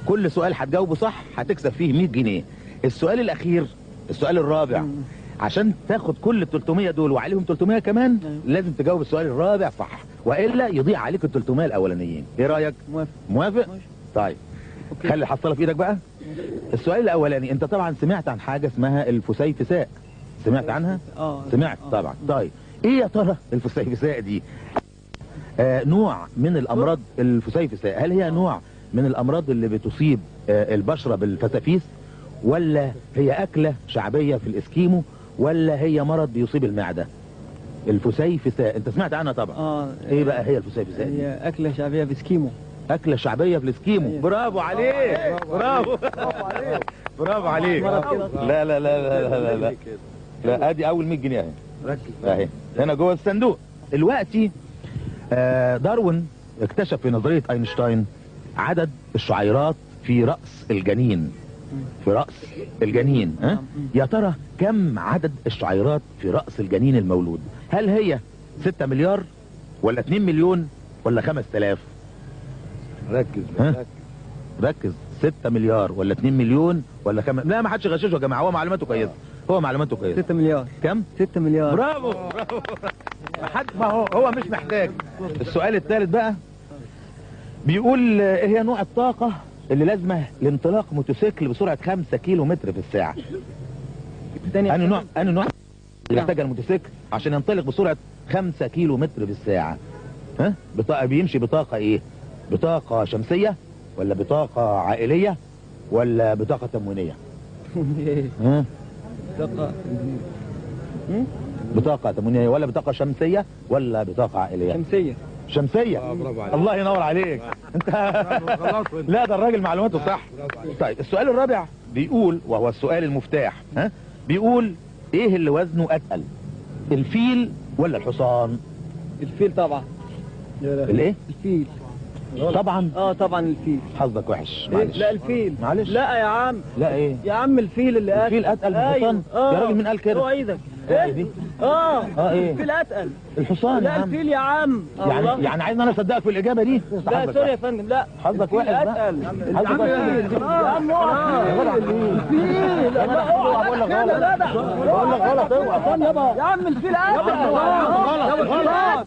كل سؤال هتجاوبه صح هتكسب فيه 100 جنيه. السؤال الاخير السؤال الرابع عشان تاخد كل ال 300 دول وعليهم 300 كمان لازم تجاوب السؤال الرابع صح، والا يضيع عليك ال 300 الاولانيين. ايه رايك؟ موافق؟ طيب خلي الحصاله في ايدك بقى. السؤال الاولاني، انت طبعا سمعت عن حاجه اسمها الفسيفساء، سمعت عنها؟ سمعت طبعا. طيب ايه يا ترى الفسيفساء دي؟ نوع من الامراض. الفسيفساء هل هي نوع من الامراض اللي بتصيب البشرة بالفتافيس، ولا هي اكلة شعبية في الاسكيمو، ولا هي مرض بيصيب المعدة؟ الفسيفساء انت سمعت عنها طبعا. ايه بقى هي الفسيفساء؟ هي اكلة شعبية في اسكيمو. اكلة شعبية في الاسكيمو. برافو عليك، برافو برافو عليك. لا لا لا لا لا لا لا، ادي اول 100 جنيه اهي. ركز اهي هنا جوه الصندوق. دلوقتي داروين اكتشف في نظرية اينشتاين عدد الشعيرات في رأس الجنين. في رأس الجنين يا ترى كم عدد الشعيرات في رأس الجنين المولود؟ هل هي 6 مليار ولا 2 مليون ولا 5000؟ ركز ركز 6 مليار ولا 2 مليون ولا لا ما حدش غششه يا جماعه، هو معلوماته كويسه، هو معلوماته كويسه. 6 مليار. كم؟ 6 مليار. برافو برافو. ما هو مش محتاج. السؤال الثالث بقى بيقول ايه هي نوع الطاقة اللي لازمه لانطلاق موتوسيكل بسرعة 5 كيلو متر في الساعة؟ أنا نوع اللي يحتاجها الموتوسيكل عشان ينطلق بسرعة 5 كيلو متر في الساعة؟ ها؟ بيمشي بطاقة ايه؟ بطاقة شمسية ولا بطاقة عائلية ولا بطاقة تموينية؟ ها؟ بطاقة تموينية ولا بطاقة شمسية ولا بطاقة عائلية؟ شمسية. الله ينور عليك انت. لا ده الراجل معلوماته صح. طيب السؤال الرابع بيقول، وهو السؤال المفتاح، بيقول ايه اللي وزنه اتقل، الفيل ولا الحصان؟ الفيل طبعا. الايه؟ الفيل طبعا. طبعا الفيل. حظك وحش. معلش. لا الفيل. معلش. لا يا عم. لا ايه يا عم الفيل اللي اتقل. الفيل اتقل من الحصان؟ يا راجل مين قال كده؟ اوعى ايدك. ايه دي؟ ايه الفيل اتقل. الحصان يا لا عم. الفيل يا عم. يعني عايزني انا اصدقك في الاجابه دي؟ لا سوري يا فندم. لا حظك وحش بقى. حظك وحش يا عم. الفيل بقول لك غلط. يا عم الفيل اتقل. غلط.